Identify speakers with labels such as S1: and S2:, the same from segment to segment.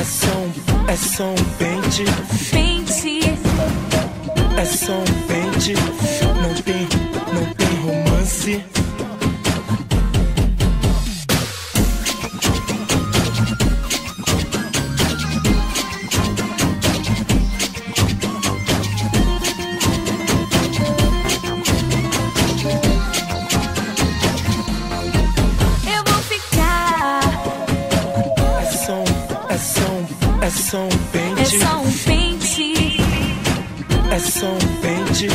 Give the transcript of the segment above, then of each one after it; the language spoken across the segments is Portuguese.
S1: só um pente. É só um pente. Não tem romance. É só um pente. É só um pente.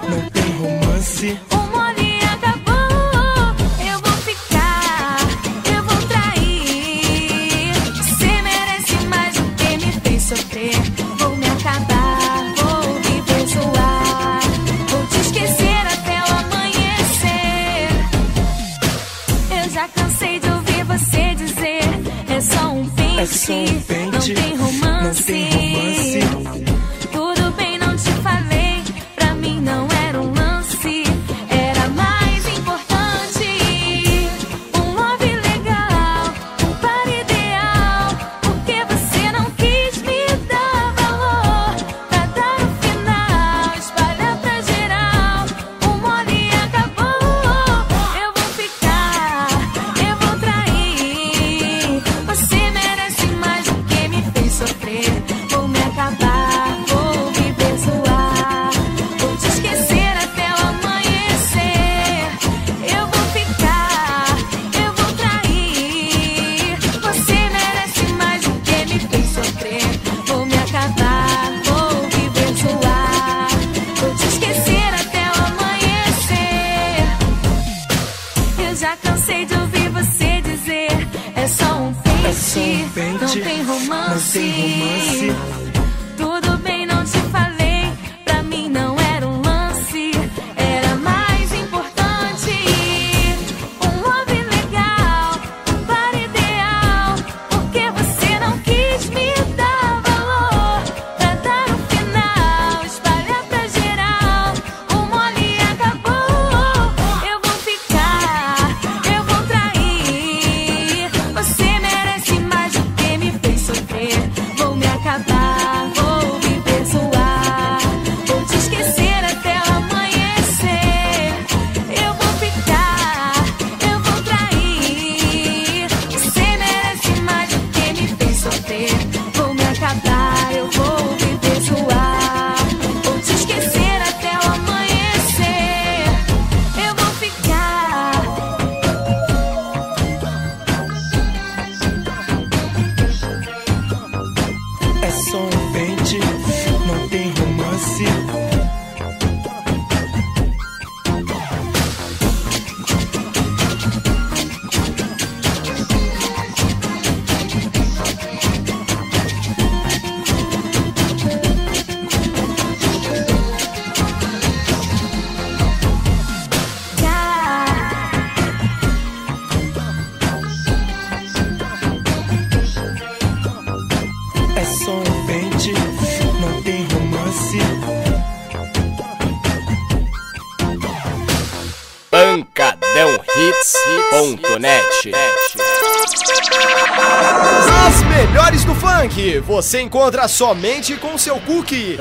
S1: Não tem romance.
S2: O mole acabou. Eu vou ficar, eu vou trair. Você merece mais do que me fez sofrer. Vou me acabar, vou viver zoar. Vou te esquecer até o amanhecer. Eu já cansei de ouvir você dizer: é só um pente.
S1: É só um pente.
S2: Não tem romance. Tudo bem, não te falei. Pra mim não era um lance. Era mais importante. Um love legal, um par ideal. Porque você não quis me dar valor. Pra dar o final, espalhar pra geral. O mole acabou. Eu vou ficar, eu vou trair. Você merece mais do que me fez sofrer. Vou me acabar, vou viver zoar. Vou te esquecer até o amanhecer. Eu vou ficar, eu vou trair. Você merece mais do que me fez sofrer. Vou me acabar, vou viver zoar. Vou te esquecer até o amanhecer. Eu já cansei de ouvir você dizer: é só um pente, não tem romance. Tudo bem, não te falei. Pra mim não era um lance. Era mais importante. Um love legal, um par ideal. Porque você não quis me dar valor. Pra dar o final, espalhar pra geral. O mole acabou. Eu vou ficar, eu vou trair. Você merece mais do que me fez sofrer. Vou me acabar, vou viver zoar. Vou te esquecer até o amanhecer. Eu vou ficar, eu vou trair. Você merece mais do que me fez sofrer. Vou me acabar, eu vou viver zoar. Vou te esquecer até o amanhecer. Eu vou ficar.
S1: É só um pente. Não tem romance. É só um pente. Não tem romance.
S3: Pancadãohits.net. As melhores do funk você encontra somente com seu cookie.